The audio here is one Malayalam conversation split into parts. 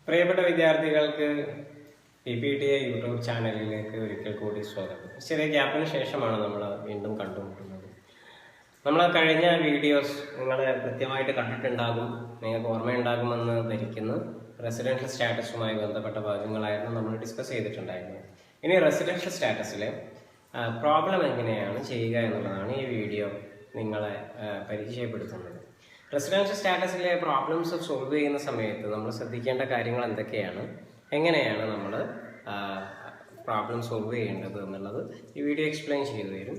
പ്രിയപ്പെട്ട വിദ്യാർത്ഥികൾക്ക് PPTA യൂട്യൂബ് ചാനലിലേക്ക് ഒരിക്കൽ കൂടി സ്വാഗതം. ചെറിയ ഗ്യാപ്പിന് ശേഷമാണ് നമ്മൾ വീണ്ടും കണ്ടുമുട്ടുന്നത്. നമ്മൾ കഴിഞ്ഞ വീഡിയോസ് നിങ്ങൾ കൃത്യമായിട്ട് കണ്ടിട്ടുണ്ടാകും, നിങ്ങൾക്ക് ഓർമ്മയുണ്ടാകുമെന്ന് ധരിക്കുന്നു. റെസിഡൻഷ്യൽ സ്റ്റാറ്റസുമായി ബന്ധപ്പെട്ട ഭാഗങ്ങളായിരുന്നു നമ്മൾ ഡിസ്കസ് ചെയ്തിട്ടുണ്ടായിരുന്നത്. ഇനി റെസിഡൻഷ്യൽ സ്റ്റാറ്റസിലെ പ്രോബ്ലം എങ്ങനെയാണ് ചെയ്യുക എന്നുള്ളതാണ് ഈ വീഡിയോ നിങ്ങളെ പരിചയപ്പെടുത്തുന്നത്. റെസിഡൻഷ്യൽ സ്റ്റാറ്റസിലെ പ്രോബ്ലംസ് സോൾവ് ചെയ്യുന്ന സമയത്ത് നമ്മൾ ശ്രദ്ധിക്കേണ്ട കാര്യങ്ങൾ എന്തൊക്കെയാണ്, എങ്ങനെയാണ് നമ്മൾ പ്രോബ്ലം സോൾവ് ചെയ്യേണ്ടത് എന്നുള്ളത് ഈ വീഡിയോ എക്സ്പ്ലെയിൻ ചെയ്തു തരും.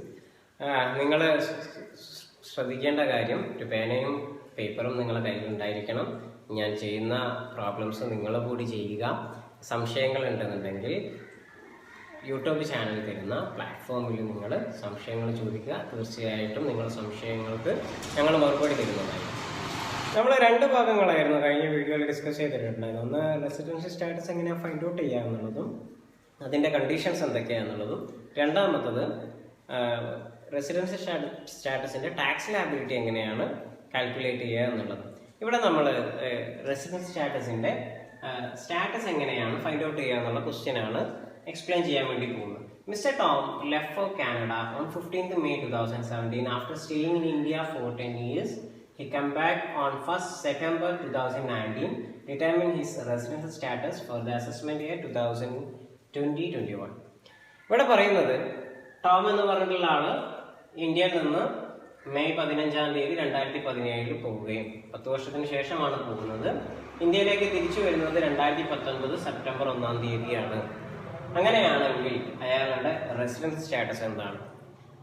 നിങ്ങൾ ശ്രദ്ധിക്കേണ്ട കാര്യം, ഒരു പേനയും പേപ്പറും നിങ്ങളുടെ കയ്യിൽ ഉണ്ടായിരിക്കണം. ഞാൻ ചെയ്യുന്ന പ്രോബ്ലംസ് നിങ്ങൾ കൂടി ചെയ്യുക. സംശയങ്ങൾ ഉണ്ടെന്നുണ്ടെങ്കിൽ യൂട്യൂബ് ചാനൽ തരുന്ന പ്ലാറ്റ്ഫോമിൽ നിങ്ങൾ സംശയങ്ങൾ ചോദിക്കുക. തീർച്ചയായിട്ടും നിങ്ങളുടെ സംശയങ്ങൾക്ക് ഞങ്ങൾ മറുപടി തരുന്നതായിരിക്കും. നമ്മൾ രണ്ട് ഭാഗങ്ങളായിരുന്നു കഴിഞ്ഞ വീഡിയോയിൽ ഡിസ്കസ് ചെയ്തിട്ടുണ്ടായിരുന്നു. ഒന്ന് റെസിഡൻഷ്യൽ സ്റ്റാറ്റസ് എങ്ങനെയാണ് ഫൈൻഡ് ഔട്ട് ചെയ്യുക എന്നുള്ളതും അതിൻ്റെ കണ്ടീഷൻസ് എന്തൊക്കെയാണെന്നുള്ളതും, രണ്ടാമത്തത് റെസിഡൻഷ്യൽ സ്റ്റാറ്റസിൻ്റെ ടാക്സ് ലയബിലിറ്റി എങ്ങനെയാണ് കാൽക്കുലേറ്റ് ചെയ്യുക എന്നുള്ളത്. ഇവിടെ നമ്മൾ റെസിഡൻഷ്യൽ സ്റ്റാറ്റസിൻ്റെ സ്റ്റാറ്റസ് എങ്ങനെയാണ് ഫൈൻഡ് ഔട്ട് ചെയ്യുക എന്നുള്ള ക്വസ്റ്റ്യനാണ് എക്സ്പ്ലെയിൻ ചെയ്യാൻ വേണ്ടി പോകുന്നത്. Mr. Tom left for Canada on 15th May 2017 after staying in India for 10 years. He came back on 1st September 2019, determining his residential status for the assessment year 2020-21. ഇവിടെ പറയുന്നത് ടോം എന്ന് പറഞ്ഞിട്ടുള്ള ആള് ഇന്ത്യയിൽ നിന്ന് മെയ് 15 തീയതി 2017 പോവുകയും 10 വർഷത്തിന് ശേഷമാണ് പോകുന്നത്. ഇന്ത്യയിലേക്ക് തിരിച്ചു വരുന്നത് 2019 സെപ്റ്റംബർ 1 തീയതിയാണ്. അങ്ങനെയാണെങ്കിൽ അയാളുടെ റെസിഡൻസ് സ്റ്റാറ്റസ് എന്താണ്?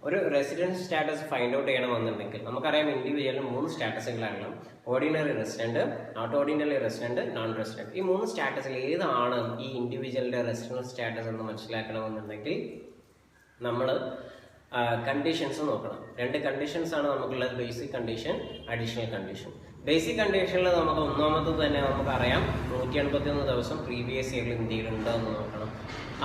ഒരു റെസിഡൻസ് സ്റ്റാറ്റസ് ഫൈൻഡ് ഔട്ട് ചെയ്യണമെന്നുണ്ടെങ്കിൽ നമുക്കറിയാം, ഇൻഡിവിജ്വലിന് 3 സ്റ്റാറ്റസുകളാണ്: ordinary resident, not ordinary resident, non resident. ഈ 3 സ്റ്റാറ്റസിൽ ഏതാണ് ഈ ഇൻഡിവിജ്വലിന്റെ റെസിഡൻസ് സ്റ്റാറ്റസ് എന്ന് മനസ്സിലാക്കണമെന്നുണ്ടെങ്കിൽ നമ്മൾ കണ്ടീഷൻസ് നോക്കണം. 2 കണ്ടീഷൻസ് ആണ് നമുക്കുള്ളത്: basic condition, additional condition. Basic കണ്ടീഷനിൽ നമുക്ക് ഒന്നാമത്തത് തന്നെ നമുക്കറിയാം, 181 ദിവസം പ്രീവിയസ് ഇയറിൽ ഇന്ത്യയിൽ ഉണ്ടോ എന്ന് നോക്കണം.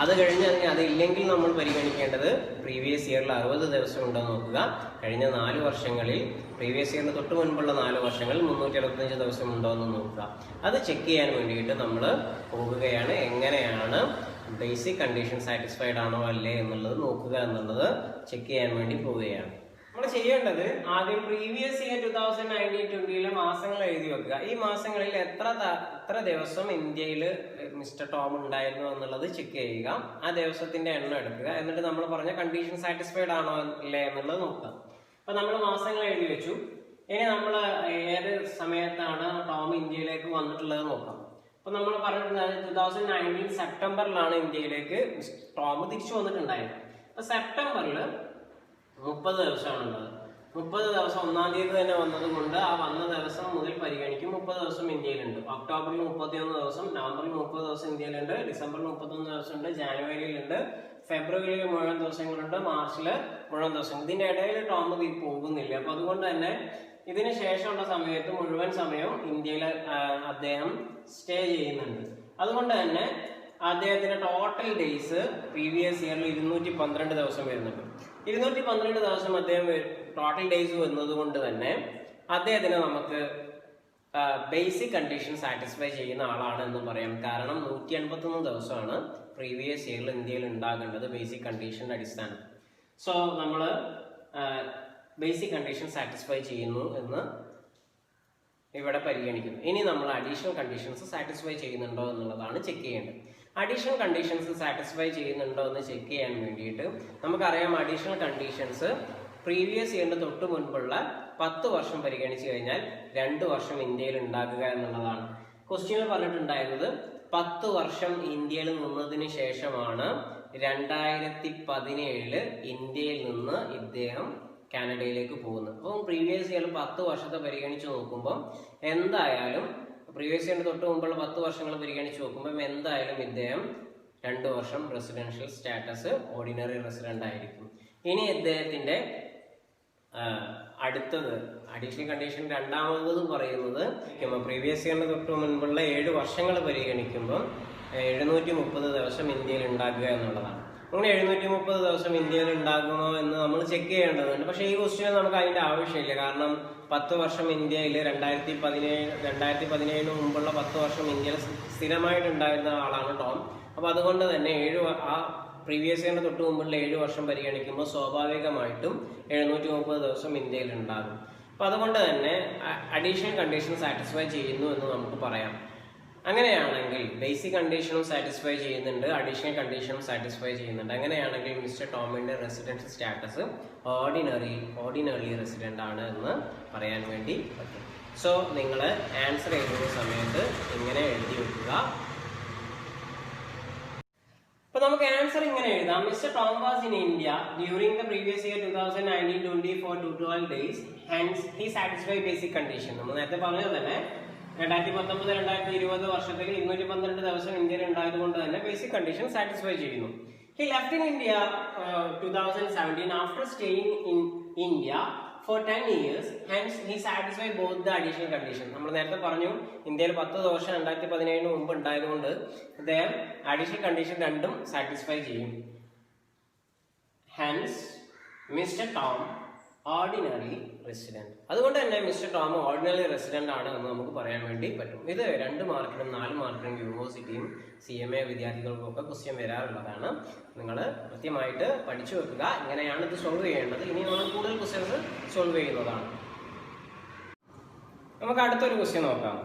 അത് കഴിഞ്ഞാൽ അതില്ലെങ്കിൽ നമ്മൾ പരിഗണിക്കേണ്ടത് പ്രീവിയസ് ഇയറിൽ 60 ദിവസം ഉണ്ടോ നോക്കുക. കഴിഞ്ഞ 4 വർഷങ്ങളിൽ, പ്രീവിയസ് ഇയറിന് തൊട്ട് മുൻപുള്ള 4 വർഷങ്ങളിൽ 365 ദിവസം ഉണ്ടോ എന്ന് നോക്കുക. അത് ചെക്ക് ചെയ്യാൻ വേണ്ടിയിട്ട് നമ്മൾ പോകുകയാണ്. എങ്ങനെയാണ് ബേസിക് കണ്ടീഷൻ സാറ്റിസ്ഫൈഡ് ആണോ അല്ലേ എന്നുള്ളത് നോക്കുക എന്നുള്ളത് ചെക്ക് ചെയ്യാൻ വേണ്ടി പോവുകയാണ്. നമ്മൾ ചെയ്യേണ്ടത് ആദ്യം പ്രീവിയസ് ഇയർ 2019-20 മാസങ്ങൾ എഴുതി വെക്കുക. ഈ മാസങ്ങളിൽ എത്ര ദിവസം ഇന്ത്യയിൽ മിസ്റ്റർ ടോം ഉണ്ടായിരുന്നു എന്നുള്ളത് ചെക്ക് ചെയ്യുക. ആ ദിവസത്തിന്റെ എണ്ണം എടുക്കുക. എന്നിട്ട് നമ്മൾ പറഞ്ഞ കണ്ടീഷൻ സാറ്റിസ്ഫൈഡ് ആണോ അല്ലേ എന്നുള്ളത് നോക്കുക. അപ്പൊ നമ്മൾ മാസങ്ങൾ എഴുതി വെച്ചു. ഇനി നമ്മൾ ഏത് സമയത്താണ് ടോം ഇന്ത്യയിലേക്ക് വന്നിട്ടുള്ളത് നോക്കാം. അപ്പൊ നമ്മൾ പറഞ്ഞിട്ടുണ്ടായത് 2019 സെപ്റ്റംബറിലാണ് ഇന്ത്യയിലേക്ക് ടോം തിരിച്ചു വന്നിട്ടുണ്ടായത്. അപ്പൊ സെപ്റ്റംബറിൽ 30 ദിവസമാണുള്ളത്. 30 ദിവസം 1 തീയതി തന്നെ വന്നത് കൊണ്ട് ആ വന്ന ദിവസം മുതൽ പരിഗണിക്കും. 30 ദിവസം ഇന്ത്യയിലുണ്ട്. ഒക്ടോബറിൽ 31 ദിവസം, നവംബറിൽ 30 ദിവസം ഇന്ത്യയിലുണ്ട്, ഡിസംബറിൽ 31 ദിവസമുണ്ട്, ജാനുവരിയിലുണ്ട്, ഫെബ്രുവരിയിൽ മുഴുവൻ ദിവസങ്ങളുണ്ട്, മാർച്ചിൽ മുഴുവൻ ദിവസം. ഇതിന്റെ ഇടയിൽ ടോം പോകുന്നില്ല. അപ്പൊ അതുകൊണ്ട് തന്നെ ഇതിന് ശേഷമുള്ള സമയത്ത് മുഴുവൻ സമയവും ഇന്ത്യയിൽ അദ്ദേഹം സ്റ്റേ ചെയ്യുന്നുണ്ട്. അതുകൊണ്ട് തന്നെ അദ്ദേഹത്തിന്റെ ടോട്ടൽ ഡേയ്സ് പ്രീവിയസ് ഇയറിൽ 212 ദിവസം വരുന്നുണ്ട്. 212 ദിവസം അദ്ദേഹം ടോട്ടൽ ഡേയ്സ് വരുന്നത് കൊണ്ട് തന്നെ അദ്ദേഹത്തിന് നമുക്ക് ബേസിക് കണ്ടീഷൻ സാറ്റിസ്ഫൈ ചെയ്യുന്ന ആളാണ് എന്ന് പറയാം. കാരണം 181 ദിവസമാണ് പ്രീവിയസ് ഇയറിൽ ഇന്ത്യയിൽ ഉണ്ടാകേണ്ടത് ബേസിക് കണ്ടീഷന്റെ അടിസ്ഥാനം. സോ നമ്മൾ ബേസിക് കണ്ടീഷൻ സാറ്റിസ്ഫൈ ചെയ്യുന്നു എന്ന് ഇവിടെ പരിഗണിക്കുന്നു. ഇനി നമ്മൾ അഡീഷണൽ കണ്ടീഷൻസ് സാറ്റിസ്ഫൈ ചെയ്യുന്നുണ്ടോ എന്നുള്ളതാണ് ചെക്ക് ചെയ്യേണ്ടത്. അഡീഷണൽ കണ്ടീഷൻസ് സാറ്റിസ്ഫൈ ചെയ്യുന്നുണ്ടോ എന്ന് ചെക്ക് ചെയ്യാൻ വേണ്ടിയിട്ട് നമുക്കറിയാം, അഡീഷണൽ കണ്ടീഷൻസ് പ്രീവിയസ് ഇയറിന് തൊട്ട് മുൻപുള്ള 10 വർഷം പരിഗണിച്ചു കഴിഞ്ഞാൽ 2 വർഷം ഇന്ത്യയിൽ ഉണ്ടാകുക എന്നുള്ളതാണ്. ക്വസ്റ്റ്യനിൽ പറഞ്ഞിട്ടുണ്ടായിരുന്നത് 10 വർഷം ഇന്ത്യയിൽ നിന്നതിന് ശേഷമാണ് 2017 ഇന്ത്യയിൽ നിന്ന് ഇദ്ദേഹം കാനഡയിലേക്ക് പോകുന്നത്. അപ്പം പ്രീവിയസ് ഇയറിൽ 10 വർഷത്തെ പരിഗണിച്ച് നോക്കുമ്പോൾ എന്തായാലും പ്രീവിയസ് ഇയറിന് തൊട്ട് മുമ്പുള്ള 10 വർഷങ്ങൾ പരിഗണിച്ച് നോക്കുമ്പോൾ എന്തായാലും ഇദ്ദേഹം 2 വർഷം റെസിഡൻഷ്യൽ സ്റ്റാറ്റസ് ഓർഡിനറി റെസിഡന്റ് ആയിരിക്കും. ഇനി ഇദ്ദേഹത്തിന്റെ അടുത്തത് അഡീഷണൽ കണ്ടീഷൻ രണ്ടാമത് പറയുന്നത് പ്രീവിയസ് ഇയറിന് തൊട്ട് മുൻപുള്ള 7 വർഷങ്ങൾ പരിഗണിക്കുമ്പോൾ 730 ദിവസം ഇന്ത്യയിൽ ഉണ്ടാകുക എന്നുള്ളതാണ്. അങ്ങനെ 730 ദിവസം ഇന്ത്യയിൽ ഉണ്ടാകുമോ എന്ന് നമ്മൾ ചെക്ക് ചെയ്യേണ്ടതുണ്ട്. പക്ഷേ ഈ ക്വസ്റ്റ്യൻ നമുക്ക് അതിന്റെ ആവശ്യമില്ല. കാരണം 10 വർഷം ഇന്ത്യയിൽ 2017 മുമ്പുള്ള 10 വർഷം ഇന്ത്യയിൽ സ്ഥിരമായിട്ടുണ്ടായിരുന്ന ആളാണ് ടോം. അപ്പൊ അതുകൊണ്ട് തന്നെ പ്രീവിയസ് ഇയറിന് തൊട്ട് മുമ്പുള്ള 7 വർഷം പരിഗണിക്കുമ്പോൾ സ്വാഭാവികമായിട്ടും 730 ദിവസം ഇന്ത്യയിൽ ഉണ്ടാകും. അപ്പൊ അതുകൊണ്ട് തന്നെ അഡീഷണൽ കണ്ടീഷൻ സാറ്റിസ്ഫൈ ചെയ്യുന്നു എന്ന് നമുക്ക് പറയാം. അങ്ങനെയാണെങ്കിൽ ബേസിക് കണ്ടീഷനും സാറ്റിസ്ഫൈ ചെയ്യുന്നുണ്ട്, അഡീഷണൽ കണ്ടീഷനും സാറ്റിസ്ഫൈ ചെയ്യുന്നുണ്ട്. അങ്ങനെയാണെങ്കിൽ മിസ്റ്റർ ടോമിന്റെ റെസിഡൻഷ്യൽ സ്റ്റാറ്റസ് ഓർഡിനറി റെസിഡന്റ് ആണ് എന്ന് പറയാൻ വേണ്ടി പറ്റും. സോ നിങ്ങൾ ആൻസർ എഴുതുന്ന സമയത്ത് ഇങ്ങനെ എഴുതി വെക്കുക. അപ്പൊ നമുക്ക് ആൻസർ ഇങ്ങനെ എഴുതാം. Mister Tom was in India during the previous year 2019-20 for 12 days. Hence he satisfied basic condition. നമ്മൾ നേരത്തെ പറഞ്ഞത് തന്നെ 2019-2020 വർഷത്തിൽ 212 ദിവസം ഇന്ത്യയിൽ ഉണ്ടായതുകൊണ്ട് തന്നെ ബേസിക് കണ്ടീഷൻ സാറ്റിസ്ഫൈ ചെയ്യുന്നു. He left in India 2017 after staying in India for 10 years. Hence he satisfied both the additional condition. നമ്മൾ നേരത്തെ പറഞ്ഞു ഇന്ത്യയിൽ 10 വർഷം 2017 മുമ്പ് ഉണ്ടായതുകൊണ്ട് അദ്ദേഹം അഡീഷണൽ കണ്ടീഷൻ രണ്ടും സാറ്റിസ്ഫൈ ചെയ്യും. Hence mister Tom ordinary resident. അതുകൊണ്ട് തന്നെ മിസ്റ്റർ ടോം ഓർഡിനറി റെസിഡന്റ് ആണ് എന്ന് നമുക്ക് പറയാൻ വേണ്ടി പറ്റും. ഇത് 2 മാർക്കിനും 4 മാർക്കിനും യൂണിവേഴ്സിറ്റിയും CMA വിദ്യാർത്ഥികൾക്കും ഒക്കെ ക്വസ്റ്റ്യൻ വരാറുള്ളതാണ്. നിങ്ങൾ കൃത്യമായിട്ട് പഠിച്ചു വെക്കുക. ഇങ്ങനെയാണ് ഇത് സോൾവ് ചെയ്യേണ്ടത്. ഇനി നമ്മൾ കൂടുതൽ ക്വസ്റ്റ്യൻസ് സോൾവ് ചെയ്യുന്നതാണ്. നമുക്ക് അടുത്തൊരു ക്വസ്റ്റ്യൻ നോക്കാം.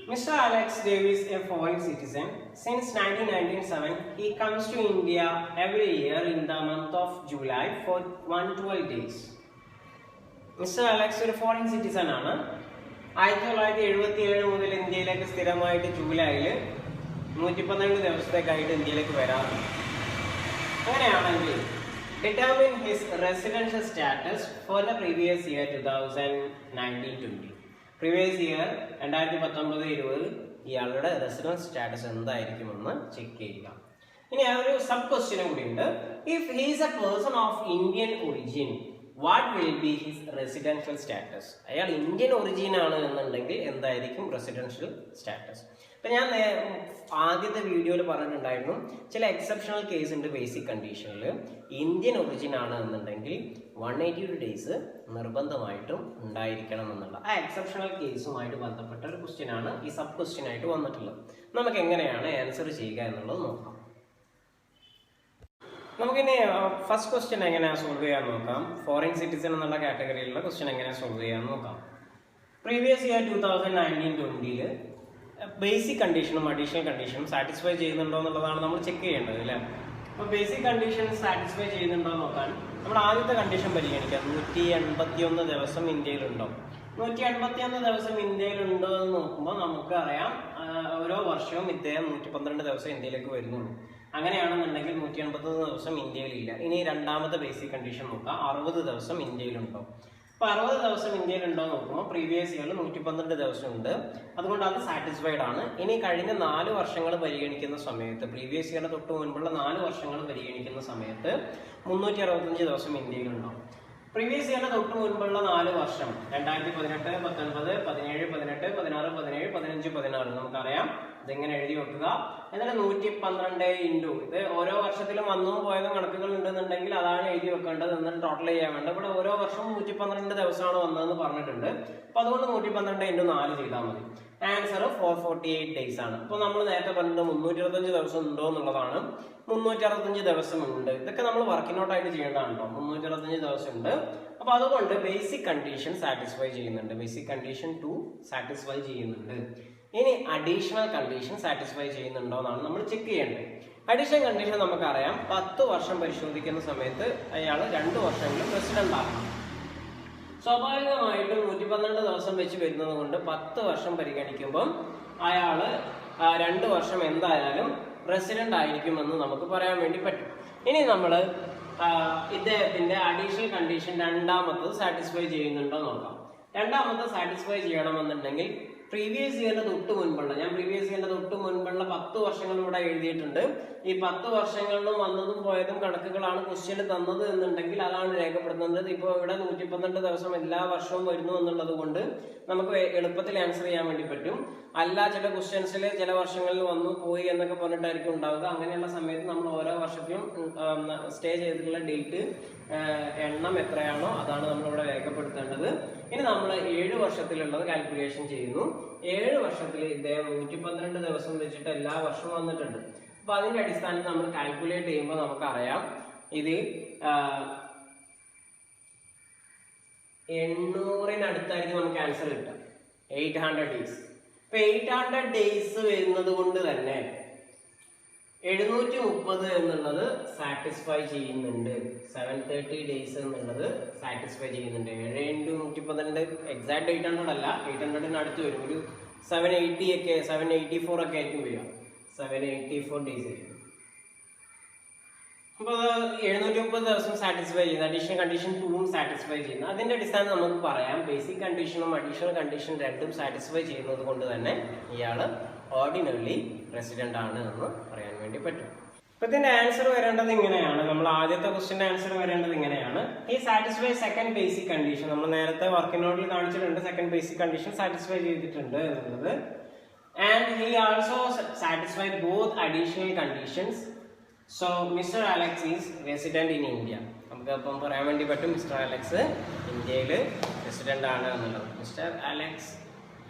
Mr. Alex Davis, a foreign citizen, since 1997, he comes to India every year in the month of July for 112 days. Mr. Alex ഒരു ഫോറിൻ സിറ്റിസൺ ആണ്. 1977 മുതൽ ഇന്ത്യയിലേക്ക് സ്ഥിരമായിട്ട് ജൂലൈയിൽ 112 ദിവസത്തേക്കായിട്ട് ഇന്ത്യയിലേക്ക് വരാറുണ്ട്. അങ്ങനെയാണെങ്കിൽ determine his residential status for the previous year 2019-20. Previous year 2019-20 ഇയാളുടെ റെസിഡൻസ് സ്റ്റാറ്റസ് എന്തായിരിക്കുമെന്ന് ചെക്ക് ചെയ്യുക. ഇനി ഒരു സബ് ക്വസ്റ്റ്യനും കൂടി ഉണ്ട്. If he is A person of Indian origin, what will be his residential status? അയാൾ ഇന്ത്യൻ ഒറിജിൻ ആണ് എന്നുണ്ടെങ്കിൽ എന്തായിരിക്കും റെസിഡൻഷ്യൽ സ്റ്റാറ്റസ്? ഇപ്പൊ ഞാൻ ആദ്യത്തെ വീഡിയോയിൽ പറഞ്ഞിട്ടുണ്ടായിരുന്നു ചില എക്സെപ്ഷണൽ കേസ് ഉണ്ട്. ബേസിക് കണ്ടീഷനിൽ ഇന്ത്യൻ ഒറിജിൻ ആണ് എന്നുണ്ടെങ്കിൽ 182 ഡേയ്സ് നിർബന്ധമായിട്ടും ഉണ്ടായിരിക്കണം എന്നുള്ള ആ എക്സെപ്ഷണൽ കേസുമായിട്ട് ബന്ധപ്പെട്ട ഒരു ക്വസ്റ്റ്യൻ ആണ് ഈ സബ് ക്വസ്റ്റ്യൻ ആയിട്ട് വന്നിട്ടുള്ളത്. നമുക്ക് എങ്ങനെയാണ് ആൻസർ ചെയ്യുക എന്നുള്ളത് നോക്കാം. നമുക്കിനി ഫസ്റ്റ് ക്വസ്റ്റ്യൻ എങ്ങനെയാണ് സോൾവ് ചെയ്യാൻ നോക്കാം. ഫോറിൻ സിറ്റിസൺ എന്നുള്ള കാറ്റഗറിയിലുള്ള ക്വസ്റ്റ്യൻ എങ്ങനെയാണ് സോൾവ് ചെയ്യാൻ നോക്കാം. പ്രീവിയസ് ഇയർ 2019-20 ബേസിക് കണ്ടീഷനും അഡീഷണൽ കണ്ടീഷനും സാറ്റിസ്ഫൈ ചെയ്യുന്നുണ്ടോ എന്നുള്ളതാണ് നമ്മൾ ചെക്ക് ചെയ്യേണ്ടത് അല്ലേ. അപ്പോൾ ബേസിക് കണ്ടീഷൻ സാറ്റിസ്ഫൈ ചെയ്യുന്നുണ്ടോ നോക്കാൻ നമ്മൾ ആദ്യത്തെ കണ്ടീഷൻ പരിഗണിക്കാം. 181 ദിവസം ഇന്ത്യയിലുണ്ടോ? 181 ദിവസം ഇന്ത്യയിലുണ്ടോ എന്ന് നോക്കുമ്പോൾ നമുക്ക് അറിയാം ഓരോ വർഷവും ഇദ്ദേഹം 112 ദിവസം ഇന്ത്യയിലേക്ക് വരുന്നുള്ളൂ. അങ്ങനെയാണെന്നുണ്ടെങ്കിൽ 180 ദിവസം ഇന്ത്യയിലില്ല. ഇനി രണ്ടാമത്തെ ബേസിക് കണ്ടീഷൻ നോക്കാം. 60 ദിവസം ഇന്ത്യയിലുണ്ടോ? അപ്പോൾ 60 ദിവസം ഇന്ത്യയിലുണ്ടോ നോക്കുമ്പോൾ പ്രീവിയസ് ഇയറിൽ 112 ദിവസം ഉണ്ട്. അതുകൊണ്ട് അത് സാറ്റിസ്ഫൈഡ് ആണ്. ഇനി കഴിഞ്ഞ 4 വർഷങ്ങൾ പരിഗണിക്കുന്ന സമയത്ത് പ്രീവിയസ് ഇയറിന് തൊട്ട് മുൻപുള്ള 4 വർഷങ്ങൾ പരിഗണിക്കുന്ന സമയത്ത് 365 ദിവസം ഇന്ത്യയിലുണ്ടാവും. പ്രീവിയസ് ഇയറിന് തൊട്ട് മുൻപുള്ള 4 വർഷം 2018, 19, 17, 18, 16, 17, 15, 16 നമുക്കറിയാം. ഇതെങ്ങനെ എഴുതി വെക്കുക. എന്നിട്ട് 112 ഇൻറ്റു ഇത് ഓരോ വർഷത്തിലും വന്നും പോയതും കണക്കുകൾ ഉണ്ടെന്നുണ്ടെങ്കിൽ അതാണ് എഴുതി വെക്കേണ്ടത്. എന്നിട്ട് ടോട്ടൽ ചെയ്യാൻ വേണ്ട. ഇവിടെ ഓരോ വർഷവും 112 ദിവസമാണ് വന്നതെന്ന് പറഞ്ഞിട്ടുണ്ട്. അപ്പൊ അതുകൊണ്ട് 112 ഇൻറ്റു 4 ചെയ്താൽ മതി. ആൻസർ 448 ഡേയ്സ് ആണ്. അപ്പോൾ നമ്മൾ നേരത്തെ പറഞ്ഞത് 325 ദിവസം ഉണ്ടോ എന്നുള്ളതാണ്. 365 ദിവസം ഉണ്ട്. ഇതൊക്കെ നമ്മൾ വർക്കിംഗ് ഔട്ട് ആയിട്ട് ചെയ്യേണ്ടതാണ് കേട്ടോ. 365 ദിവസം ഉണ്ട്. അപ്പൊ അതുകൊണ്ട് ബേസിക് കണ്ടീഷൻ സാറ്റിസ്ഫൈ ചെയ്യുന്നുണ്ട്. ബേസിക് കണ്ടീഷൻ 2 സാറ്റിസ്ഫൈ ചെയ്യുന്നുണ്ട്. ഇനി അഡീഷണൽ കണ്ടീഷൻ സാറ്റിസ്ഫൈ ചെയ്യുന്നുണ്ടോ എന്നാണ് നമ്മൾ ചെക്ക് ചെയ്യേണ്ടത്. അഡീഷണൽ കണ്ടീഷൻ നമുക്കറിയാം 10 വർഷം പരിശോധിക്കുന്ന സമയത്ത് അയാൾ 2 വർഷമെങ്കിലും റെസിഡന്റ് ആകണം. സ്വാഭാവികമായിട്ടും 112 ദിവസം വെച്ച് വരുന്നത് കൊണ്ട് 10 വർഷം പരിഗണിക്കുമ്പോൾ അയാള് 2 വർഷം എന്തായാലും റെസിഡന്റ് ആയിരിക്കുമെന്ന് നമുക്ക് പറയാൻ വേണ്ടി പറ്റും. ഇനി നമ്മൾ ഇദ്ദേഹത്തിന്റെ അഡീഷണൽ കണ്ടീഷൻ രണ്ടാമത്തത് സാറ്റിസ്ഫൈ ചെയ്യുന്നുണ്ടോ നോക്കാം. രണ്ടാമത്തെ സാറ്റിസ്ഫൈ ചെയ്യണമെന്നുണ്ടെങ്കിൽ പ്രീവിയസ് ഇയറിന്റെ തൊട്ട് മുൻപുള്ള ഞാൻ പ്രീവിയസ് ഇയറിന്റെ തൊട്ട് മുൻപ് മുൻപുള്ള 10 വർഷങ്ങൾ ഇവിടെ എഴുതിയിട്ടുണ്ട്. ഈ 10 വർഷങ്ങളിലും വന്നതും പോയതും കണക്കുകളാണ് ക്വസ്റ്റ്യൻ തന്നത് എന്നുണ്ടെങ്കിൽ അതാണ് രേഖപ്പെടുത്തുന്നത്. ഇപ്പോൾ ഇവിടെ 112 ദിവസം എല്ലാ വർഷവും വരുന്നു എന്നുള്ളത് കൊണ്ട് നമുക്ക് എളുപ്പത്തിൽ ആൻസർ ചെയ്യാൻ വേണ്ടി പറ്റും. അല്ല, ചില ക്വസ്റ്റ്യൻസിൽ ചില വർഷങ്ങളിൽ വന്നു പോയി എന്നൊക്കെ പറഞ്ഞിട്ടായിരിക്കും ഉണ്ടാവുക. അങ്ങനെയുള്ള സമയത്ത് നമ്മൾ ഓരോ വർഷത്തിലും സ്റ്റേ ചെയ്തിട്ടുള്ള ഡേറ്റ് എണ്ണം എത്രയാണോ അതാണ് നമ്മളിവിടെ രേഖപ്പെടുത്തേണ്ടത്. ഇനി നമ്മൾ 7 വർഷത്തിലുള്ളത് കാൽക്കുലേഷൻ ചെയ്യുന്നു. 7 വർഷത്തിൽ ഇദ്ദേഹം 112 ദിവസം വെച്ചിട്ട് എല്ലാ വർഷവും വന്നിട്ടുണ്ട്. അപ്പൊ അതിന്റെ അടിസ്ഥാനത്തിൽ നമ്മൾ കാൽക്കുലേറ്റ് ചെയ്യുമ്പോൾ നമുക്കറിയാം ഇത് 800-നടുത്തായിരിക്കും നമുക്ക് ആൻസർ കിട്ടുക. 800 ഡേയ്സ്. ഇപ്പൊ 800 ഡേയ്സ് വരുന്നത് കൊണ്ട് തന്നെ 730 എന്നുള്ളത് സാറ്റിസ്ഫൈ ചെയ്യുന്നുണ്ട്. 730 ഡേയ്സ് എന്നുള്ളത് സാറ്റിസ്ഫൈ ചെയ്യുന്നുണ്ട്. 7 × 112 എക്സാക്ട് 800 അല്ല, 800-ന് അടുത്ത് വരും. ഒരു 780 ഒക്കെ 784 ഒക്കെ ആയിരിക്കും വരിക. 784 ഡേയ്സ് ആയിരിക്കും. അപ്പോൾ 730 ദിവസം സാറ്റിസ്ഫൈ ചെയ്യുന്നത് അഡീഷണൽ കണ്ടീഷൻ 2ഉം സാറ്റിസ്ഫൈ ചെയ്യുന്നത്. അതിന്റെ അടിസ്ഥാനം നമുക്ക് പറയാം ബേസിക് കണ്ടീഷനും അഡീഷണൽ കണ്ടീഷൻ രണ്ടും സാറ്റിസ്ഫൈ ചെയ്യുന്നത് കൊണ്ട് തന്നെ ഇയാള് ഓർഡിനറി റെസിഡന്റ് ആണ് എന്ന് പറയാൻ വേണ്ടി പറ്റും. അപ്പൊ ഇതിന്റെ ആൻസർ വരേണ്ടത് ഇങ്ങനെയാണ്. നമ്മൾ ആദ്യത്തെ ക്വസ്റ്റിന്റെ ആൻസർ വരേണ്ടത് ഇങ്ങനെയാണ്. ഈ സാറ്റിസ്ഫൈ സെക്കൻഡ് ബേസിക് കണ്ടീഷൻ നമ്മൾ നേരത്തെ വർക്കിംഗ് നോട്ടിൽ കാണിച്ചിട്ടുണ്ട്. സെക്കൻഡ് ബേസിക് കണ്ടീഷൻ സാറ്റിസ്ഫൈ ചെയ്തിട്ടുണ്ട് എന്നുള്ളത്. And he also satisfy both additional conditions. So mister Alex is resident in India. നമുക്ക് അപ്പം പറയാൻ വേണ്ടി പറ്റും മിസ്റ്റർ അലക്സ് ഇന്ത്യയിൽ റെസിഡന്റ് ആണ് എന്നുള്ളത്. മിസ്റ്റർ അലക്സ്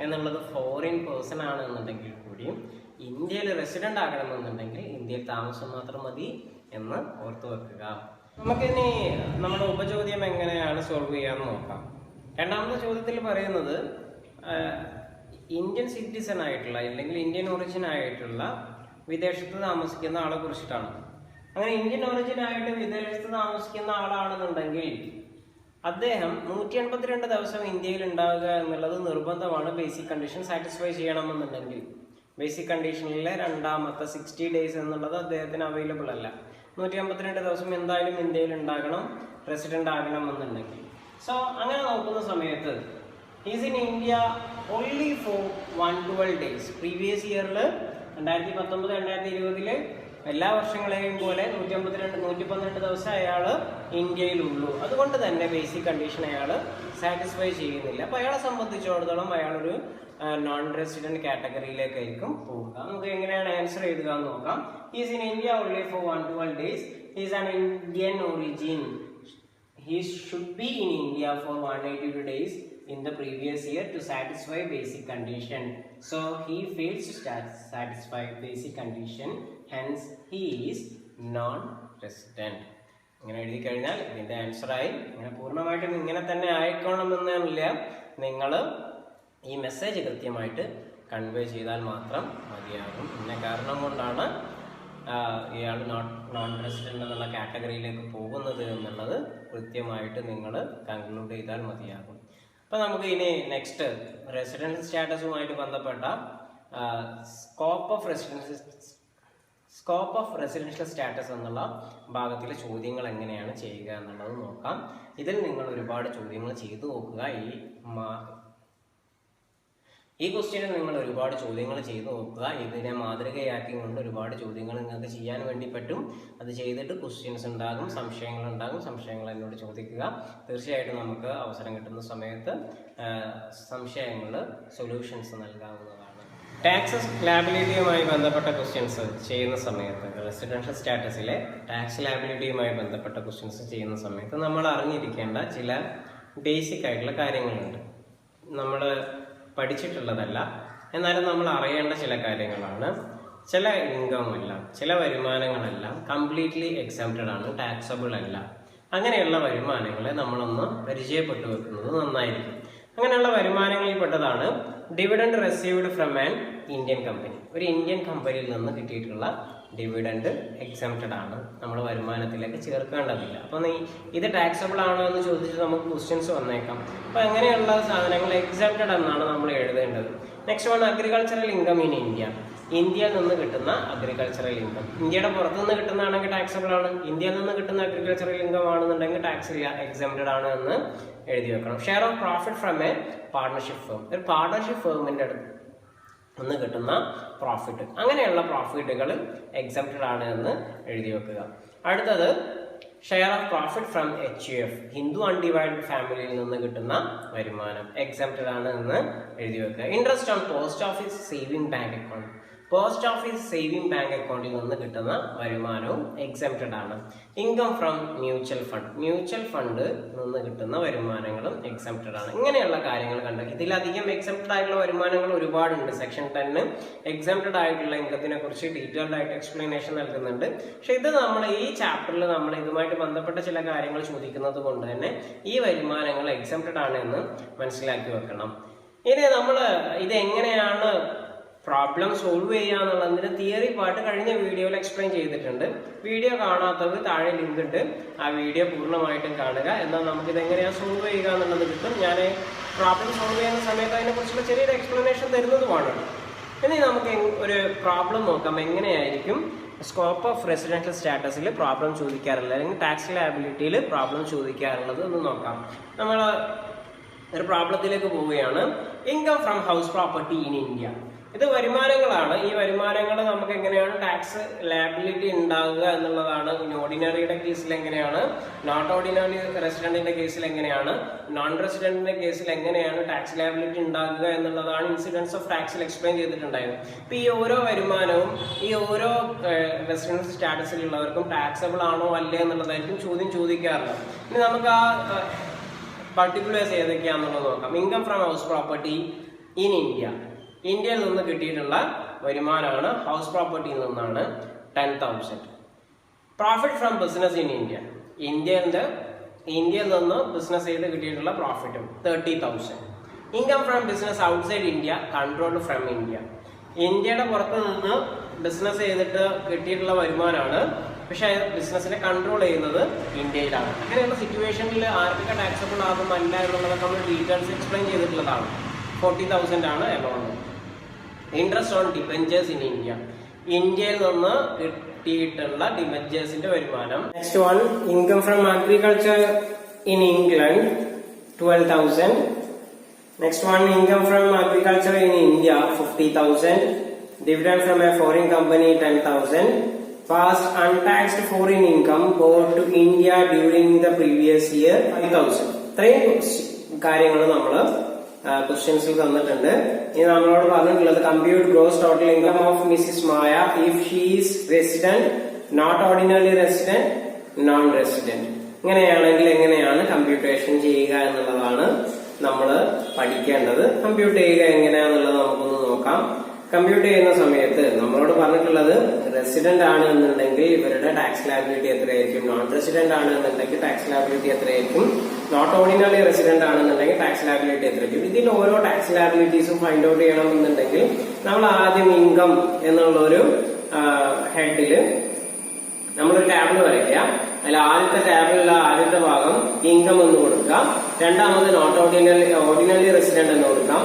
എന്നുള്ളത് ഫോറിൻ പേഴ്സൺ ആണ് എന്നുണ്ടെങ്കിൽ കൂടിയും ഇന്ത്യയിൽ റെസിഡന്റ് ആകണമെന്നുണ്ടെങ്കിൽ ഇന്ത്യയിൽ താമസം മാത്രം മതി എന്ന് ഓർത്തു വെക്കുക. നമുക്കിനി നമ്മുടെ ഉപചോദ്യം എങ്ങനെയാണ് സോൾവ് ചെയ്യാന്ന് നോക്കാം. രണ്ടാമത്തെ ചോദ്യത്തിൽ പറയുന്നത് ഇന്ത്യൻ സിറ്റിസൺ ആയിട്ടുള്ള അല്ലെങ്കിൽ ഇന്ത്യൻ ഒറിജിൻ ആയിട്ടുള്ള വിദേശത്ത് താമസിക്കുന്ന ആളെ കുറിച്ചിട്ടാണ്. അങ്ങനെ ഇന്ത്യൻ ഒറിജിൻ ആയിട്ട് വിദേശത്ത് താമസിക്കുന്ന ആളാണെന്നുണ്ടെങ്കിൽ അദ്ദേഹം 182 ദിവസം ഇന്ത്യയിൽ ഉണ്ടാവുക എന്നുള്ളത് നിർബന്ധമാണ്. ബേസിക് കണ്ടീഷൻ സാറ്റിസ്ഫൈ ചെയ്യണമെന്നുണ്ടെങ്കിൽ ബേസിക് കണ്ടീഷനിലെ രണ്ടാമത്തെ 60 ഡേയ്സ് എന്നുള്ളത് അദ്ദേഹത്തിന് അവൈലബിൾ അല്ല. 182 ദിവസം എന്തായാലും ഇന്ത്യയിൽ ഉണ്ടാകണം, റെസിഡന്റ് ആകണം എന്നുണ്ടെങ്കിൽ. സോ അങ്ങനെ നോക്കുന്ന സമയത്ത് is in India only for 112 days. Previous ഇയറിൽ 2019-2020 എല്ലാ വർഷങ്ങളെയും പോലെ 112 ദിവസം അയാൾ ഇന്ത്യയിലുള്ളൂ. അതുകൊണ്ട് തന്നെ ബേസിക് കണ്ടീഷൻ അയാൾ സാറ്റിസ്ഫൈ ചെയ്യുന്നില്ല. അപ്പോൾ അയാളെ സംബന്ധിച്ചിടത്തോളം അയാളൊരു നോൺ റെസിഡന്റ് കാറ്റഗറിയിലേക്കായിരിക്കും പോവുക. നമുക്ക് എങ്ങനെയാണ് ആൻസർ എഴുതുക എന്ന് നോക്കാം. Is in India only for 112 days. Is an Indian origin. He should be in India for 182 days in the previous year to satisfy basic condition. So he fails to satisfy basic condition. Hence he is non-resident. ഇങ്ങനെ എഴുതി കഴിഞ്ഞാൽ ഇതിന്റെ ആൻസറായി. ഇങ്ങനെ പൂർണ്ണമായിട്ടും ഇങ്ങനെ തന്നെ ആയിക്കോണമെന്നില്ല. നിങ്ങൾ ഈ മെസ്സേജ് കൃത്യമായിട്ട് കൺവേ ചെയ്താൽ മാത്രം മതിയാകും. ഇന്ന കാരണം കൊണ്ടാണ് ഇയാൾ നോൺ റെസിഡന്റ് എന്നുള്ള കാറ്റഗറിയിലേക്ക് പോകുന്നത് എന്നുള്ളത് കൃത്യമായിട്ട് നിങ്ങൾ കൺക്ലൂഡ് ചെയ്താൽ മതിയാകും. അപ്പം നമുക്ക് ഇനി നെക്സ്റ്റ് റെസിഡൻഷ്യൽ സ്റ്റാറ്റസുമായിട്ട് ബന്ധപ്പെട്ട സ്കോപ്പ് ഓഫ് റെസിഡൻഷ്യൽ സ്റ്റാറ്റസ് എന്നുള്ള ഭാഗത്തിലെ ചോദ്യങ്ങൾ എങ്ങനെയാണ് ചെയ്യുക എന്നുള്ളത് നോക്കാം. ഇതിൽ നിങ്ങൾ ഒരുപാട് ചോദ്യങ്ങൾ ചെയ്തു നോക്കുക. ഈ ക്വസ്റ്റ്യനിൽ നിങ്ങൾ ഒരുപാട് ചോദ്യങ്ങൾ ചെയ്തു നോക്കുക. ഇതിനെ മാതൃകയാക്കി കൊണ്ട് ഒരുപാട് ചോദ്യങ്ങൾ നിങ്ങൾക്ക് ചെയ്യാൻ വേണ്ടി പറ്റും. അത് ചെയ്തിട്ട് ക്വസ്റ്റ്യൻസ് ഉണ്ടാകും, സംശയങ്ങൾ എന്നോട് ചോദിക്കുക. തീർച്ചയായിട്ടും നമുക്ക് അവസരം കിട്ടുന്ന സമയത്ത് സംശയങ്ങൾ സൊല്യൂഷൻസ് നൽകാവുന്നതാണ്. ടാക്സസ് ലാബിലിറ്റിയുമായി ബന്ധപ്പെട്ട ക്വസ്റ്റ്യൻസ് ചെയ്യുന്ന സമയത്ത് റെസിഡൻഷ്യൽ സ്റ്റാറ്റസിലെ ടാക്സ് ലാബിലിറ്റിയുമായി ബന്ധപ്പെട്ട ക്വസ്റ്റ്യൻസ് ചെയ്യുന്ന സമയത്ത് നമ്മൾ അറിഞ്ഞിരിക്കേണ്ട ചില ബേസിക് ആയിട്ടുള്ള കാര്യങ്ങളുണ്ട്. നമ്മൾ പഠിച്ചിട്ടുള്ളതല്ല, എന്നാലും നമ്മൾ അറിയേണ്ട ചില കാര്യങ്ങളാണ്. ചില ഇൻകം എല്ലാം, ചില വരുമാനങ്ങളെല്ലാം കംപ്ലീറ്റ്ലി എക്സംപ്റ്റഡ് ആണ്, ടാക്സബിൾ അല്ല. അങ്ങനെയുള്ള വരുമാനങ്ങളെ നമ്മളൊന്ന് പരിചയപ്പെട്ടു വെക്കുന്നത് നന്നായിരിക്കും. അങ്ങനെയുള്ള വരുമാനങ്ങളിൽ പെട്ടതാണ് dividend received from an Indian company. ഒരു ഇന്ത്യൻ കമ്പനിയിൽ നിന്ന് കിട്ടിയിട്ടുള്ള ഡിവിഡൻഡ് എക്സംപ്റ്റഡ് ആണ്, നമ്മൾ വരുമാനത്തിലേക്ക് ചേർക്കേണ്ടതില്ല. അപ്പം ഇത് ടാക്സബിൾ ആണോ എന്ന് ചോദിച്ച് നമുക്ക് ക്വസ്റ്റ്യൻസ് വന്നേക്കാം. അപ്പം അങ്ങനെയുള്ള സാധനങ്ങൾ എക്സംപ്റ്റഡ് എന്നാണ് നമ്മൾ എഴുതേണ്ടത്. Next one agricultural income in India. ഇന്ത്യയിൽ നിന്ന് കിട്ടുന്ന അഗ്രികൾച്ചറൽ ഇൻകം. ഇന്ത്യയുടെ പുറത്തു നിന്ന് കിട്ടുന്നതാണെങ്കിൽ ടാക്സബിൾ ആണ്. ഇന്ത്യയിൽ നിന്ന് കിട്ടുന്ന അഗ്രികൾച്ചറൽ ഇൻകം ആണെന്നുണ്ടെങ്കിൽ ടാക്സ് ഇല്ല, എക്സംപ്റ്റഡ് ആണ് എന്ന് എഴുതി വെക്കണം. Share of profit from A partnership firm. ഒരു പാർട്ണർഷിപ്പ് ഫേമിൻ്റെ അടുത്ത് നിന്ന് കിട്ടുന്ന പ്രോഫിറ്റ്, അങ്ങനെയുള്ള പ്രോഫിറ്റുകൾ എക്സംപ്റ്റഡ് ആണ് എന്ന് എഴുതി വെക്കുക. അടുത്തത് share of profit from HUF, Hindu undivided ഫാമിലിയിൽ നിന്ന് കിട്ടുന്ന വരുമാനം എക്സംപ്റ്റഡ് ആണ് എന്ന് എഴുതി വെക്കുക. Interest on post office saving bank account, post office saving bank അക്കൗണ്ടിൽ നിന്ന് കിട്ടുന്ന വരുമാനവും എക്സംപ്റ്റഡ് ആണ്. Income from mutual fund, mutual fund നിന്ന് കിട്ടുന്ന വരുമാനങ്ങളും എക്സംപ്റ്റഡ് ആണ്. ഇങ്ങനെയുള്ള കാര്യങ്ങൾ കണ്ട് ഇതിലധികം എക്സംപ്റ്റഡ് ആയിട്ടുള്ള വരുമാനങ്ങൾ ഒരുപാടുണ്ട്. സെക്ഷൻ 10 എക്സംപ്റ്റഡ് ആയിട്ടുള്ള ഇൻകത്തിനെ കുറിച്ച് ഡീറ്റെയിൽഡ് ആയിട്ട് എക്സ്പ്ലനേഷൻ നൽകുന്നുണ്ട്. പക്ഷെ ഇത് നമ്മൾ ഈ ചാപ്റ്ററിൽ നമ്മൾ ഇതുമായിട്ട് ബന്ധപ്പെട്ട ചില കാര്യങ്ങൾ ചോദിക്കുന്നത് കൊണ്ട് തന്നെ ഈ വരുമാനങ്ങൾ എക്സംപ്റ്റഡ് ആണ് എന്ന് മനസ്സിലാക്കി വെക്കണം. ഇനി നമ്മൾ ഇത് എങ്ങനെയാണ് പ്രോബ്ലം സോൾവ് ചെയ്യുക എന്നുള്ളതിന്റെ തിയറി പാർട്ട് കഴിഞ്ഞ വീഡിയോയിൽ എക്സ്പ്ലെയിൻ ചെയ്തിട്ടുണ്ട്. വീഡിയോ കാണാത്തവർ താഴെ ലിങ്ക് ഉണ്ട്, ആ വീഡിയോ പൂർണ്ണമായിട്ടും കാണുക. എന്നാൽ നമുക്കിത് എങ്ങനെയാണ് സോൾവ് ചെയ്യുക എന്നുള്ളത് കിട്ടും. ഞാൻ പ്രോബ്ലം സോൾവ് ചെയ്യുന്ന സമയത്ത് അതിനെക്കുറിച്ചുള്ള ചെറിയൊരു എക്സ്പ്ലനേഷൻ തരുന്നതുമാണ്. ഇനി നമുക്ക് ഒരു പ്രോബ്ലം നോക്കാം. എങ്ങനെയായിരിക്കും സ്കോപ്പ് ഓഫ് റെസിഡൻഷ്യൽ സ്റ്റാറ്റസിൽ പ്രോബ്ലം ചോദിക്കാറുള്ളത്, അല്ലെങ്കിൽ ടാക്സ് ലയബിലിറ്റിയിൽ പ്രോബ്ലം ചോദിക്കാറുള്ളത് എന്ന് നോക്കാം. നമ്മൾ ഒരു പ്രോബ്ലത്തിലേക്ക് പോവുകയാണ്. Income from house property in India, ഇത് വരുമാനങ്ങളാണ്. ഈ വരുമാനങ്ങൾ നമുക്ക് എങ്ങനെയാണ് ടാക്സ് ലയബിലിറ്റി ഉണ്ടാകുക എന്നുള്ളതാണ്. ഓർഡിനറിയുടെ കേസിൽ എങ്ങനെയാണ്, നോട്ട് ഓർഡിനറി റെസിഡന്റിന്റെ കേസിൽ എങ്ങനെയാണ്, നോൺ റെസിഡന്റിന്റെ കേസിൽ എങ്ങനെയാണ് ടാക്സ് ലയബിലിറ്റി ഉണ്ടാകുക എന്നുള്ളതാണ് ഇൻസിഡൻസ് ഓഫ് ടാക്സിൽ എക്സ്പ്ലെയിൻ ചെയ്തിട്ടുണ്ടായിരുന്നു. ഇപ്പൊ ഈ ഓരോ വരുമാനവും ഈ ഓരോ റെസിഡൻസ് സ്റ്റാറ്റസിലുള്ളവർക്കും ടാക്സബിൾ ആണോ അല്ലേ എന്നുള്ളതായിരിക്കും ചോദ്യം ചോദിക്കാറുള്ളത്. ഇനി നമുക്ക് ആ പർട്ടിക്കുലേഴ്സ് ഏതൊക്കെയാണെന്നുള്ളത് നോക്കാം. Income from house property in India, ഇന്ത്യയിൽ നിന്ന് കിട്ടിയിട്ടുള്ള വരുമാനമാണ് ഹൗസ് പ്രോപ്പർട്ടിയിൽ നിന്നാണ് 10,000. Profit from business in India, ഇന്ത്യയിൽ നിന്ന് ബിസിനസ് ചെയ്ത് കിട്ടിയിട്ടുള്ള പ്രോഫിറ്റും 30,000. Income from business outside India controlled from India, ഇന്ത്യയുടെ പുറത്ത് നിന്ന് ബിസിനസ് ചെയ്തിട്ട് കിട്ടിയിട്ടുള്ള വരുമാനമാണ്. പക്ഷെ ബിസിനസിനെ കൺട്രോൾ ചെയ്യുന്നത് ഇന്ത്യയിലാണ്. അങ്ങനെയുള്ള സിറ്റുവേഷനിൽ ആർക്കൊക്കെ ടാക്സബിൾ ആകും അല്ല എന്നുള്ളതൊക്കെ നമ്മൾ ഡീറ്റെയിൽസ് എക്സ്പ്ലെയിൻ ചെയ്തിട്ടുള്ളതാണ്. 40,000 ആണ് amount. Interest on debentures in India, ഇന്ത്യയിൽ നിന്ന് കിട്ടിയിട്ടുള്ള ഡിബെഞ്ചേഴ്സിന്റെ വരുമാനം. Next one, income from agriculture in England 12,000. Next one, income from agriculture in India 50,000. Dividend from A foreign company 10,000. Past untaxed foreign income brought to India during the previous year 5,000. ഇത്രയും കാര്യങ്ങൾ നമ്മൾ ക്വസ്റ്റ്യൻസിൽ തന്നിട്ടുണ്ട്. ഇനി നമ്മളോട് പറഞ്ഞിട്ടുള്ളത് compute gross total income of Mrs Maya if she is resident, not ordinary resident, non resident. ഇങ്ങനെയാണെങ്കിൽ എങ്ങനെയാണ് കമ്പ്യൂട്ടേഷൻ ചെയ്യുക എന്നുള്ളതാണ് നമ്മൾ പഠിക്കേണ്ടത്. കമ്പ്യൂട്ട് ചെയ്യുക എങ്ങനെയാണെന്നുള്ളത് നമുക്കൊന്ന് നോക്കാം. കമ്പ്യൂട്ട് ചെയ്യുന്ന സമയത്ത് നമ്മളോട് പറഞ്ഞിട്ടുള്ളത് റെസിഡന്റ് ആണ് എന്നുണ്ടെങ്കിൽ ഇവരുടെ ടാക്സ് ലയബിലിറ്റി എത്രയായിരിക്കും, നോൺ റെസിഡന്റ് ആണ് എന്നുണ്ടെങ്കിൽ ടാക്സ് ലയബിലിറ്റി എത്രയായിരിക്കും, നോട്ട് ഓർഡിനറി റെസിഡന്റ് ആണെന്നുണ്ടെങ്കിൽ ടാക്സ് ലയബിലിറ്റി എത്രയായിരിക്കും. ഇതിൽ ഓരോ ടാക്സ് ലയബിലിറ്റീസും ഫൈൻഡ് ഔട്ട് ചെയ്യണം എന്നുണ്ടെങ്കിൽ നമ്മൾ ആദ്യം ഇൻകം എന്നുള്ളൊരു ഹെഡില് നമ്മളൊരു ടാബിൾ വരയ്ക്കുക. അതിൽ ആദ്യത്തെ ടാബിലുള്ള ആദ്യത്തെ ഭാഗം ഇൻകം എന്ന് കൊടുക്കുക, രണ്ടാമത് നോട്ട് ഓർഡിനറി റെസിഡന്റ് എന്ന് കൊടുക്കാം,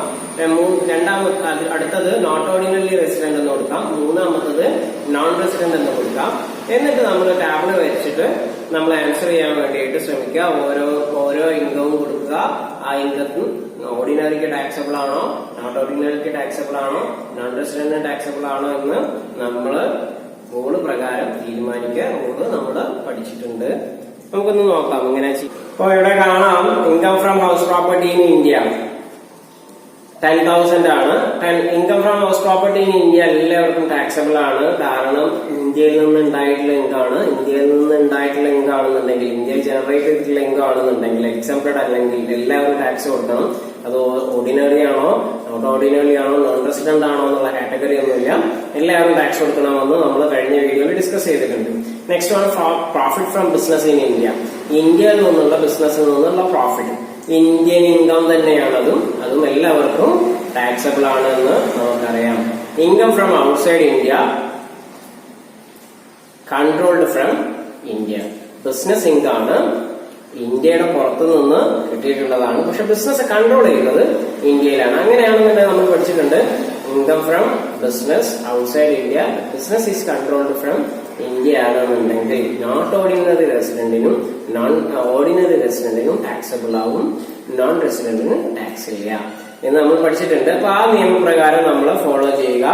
അടുത്തത് നോട്ട് ഓർഡിനറി റെസിഡന്റ് എന്ന് കൊടുക്കാം, മൂന്നാമത്തത് നോൺ റെസിഡന്റ് എന്ന് കൊടുക്കാം. എന്നിട്ട് നമ്മൾ ടാബിൾ വരച്ചിട്ട് നമ്മൾ ആൻസർ ചെയ്യാൻ വേണ്ടിയിട്ട് ശ്രമിക്കുക. ഓരോ ഇൻകവും കൊടുക്കുക. ആ ഇൻകത്തും ഓർഡിനറിക്ക് ടാക്സബിൾ ആണോ, നോട്ട് ഓർഡിനറിക്ക് ടാക്സബിൾ ആണോ, നോൺ റെസിഡന്റിന് ടാക്സബിൾ ആണോ എന്ന് നമ്മള് റൂള് പ്രകാരം തീരുമാനിക്കുക. റൂള് നമ്മള് പഠിച്ചിട്ടുണ്ട്. നമുക്കൊന്ന് നോക്കാം ഇങ്ങനെ. ഇപ്പൊ ഇവിടെ കാണാം income from house property in India 10,000 ആണ്. Income from house property in India എല്ലാവർക്കും ടാക്സബിൾ ആണ്. കാരണം ഇന്ത്യയിൽ നിന്ന് ഉണ്ടായിട്ടുള്ള ഇൻകമാണ്. ഇന്ത്യയിൽ നിന്ന് ഉണ്ടായിട്ടുള്ള ഇൻകം ആണെന്നുണ്ടെങ്കിൽ, ഇന്ത്യയിൽ ജനറേറ്റ് ചെയ്തിട്ടുള്ള ഇൻകം ആണെന്നുണ്ടെങ്കിൽ, എക്സംപ്റ്റഡ് അല്ലെങ്കിൽ എല്ലാവരും ടാക്സ് കൊടുക്കണം. അത് ഓർഡിനറി ആണോ, നോട്ട് ഓർഡിനറി ആണോ, നോൺ റെസിഡന്റ് ആണോ എന്നുള്ള കാറ്റഗറി ഒന്നുമില്ല, എല്ലാവരും ടാക്സ് കൊടുക്കണമെന്ന് നമ്മൾ കഴിഞ്ഞ വീഡിയോയിൽ ഡിസ്കസ് ചെയ്തിട്ടുണ്ട്. നെക്സ്റ്റ് ആണ് profit from business in India, ഇന്ത്യയിൽ നിന്നുള്ള ബിസിനസ്സിൽ നിന്നുള്ള പ്രോഫിറ്റ്. ഇന്ത്യൻ ഇൻകം തന്നെയാണ് അതും എല്ലാവർക്കും ടാക്സബിൾ ആണ് എന്ന് നമുക്കറിയാം. Income from outside India controlled from India, business income ആണ്, ഇന്ത്യയുടെ പുറത്തു നിന്ന് കിട്ടിയിട്ടുള്ളതാണ്. പക്ഷെ ബിസിനസ് കൺട്രോൾ ചെയ്യുന്നത് ഇന്ത്യയിലാണ്. അങ്ങനെയാണെന്നുണ്ടെങ്കിൽ നമ്മൾ പഠിച്ചിട്ടുണ്ട് income from business outside India, business is controlled from India ആണെന്നുണ്ടെങ്കിൽ നോട്ട് ഓർഡിനറി റെസിഡന്റിനും നോൺ ഓർഡിനറി റെസിഡന്റിനും ടാക്സബിൾ ആവും, നോൺ റെസിഡന്റിന് ടാക്സ് ഇല്ല. എന്ന് നമ്മൾ പഠിച്ചിട്ടുണ്ട്. അപ്പൊ ആ നിയമപ്രകാരം നമ്മൾ ഫോളോ ചെയ്യുക.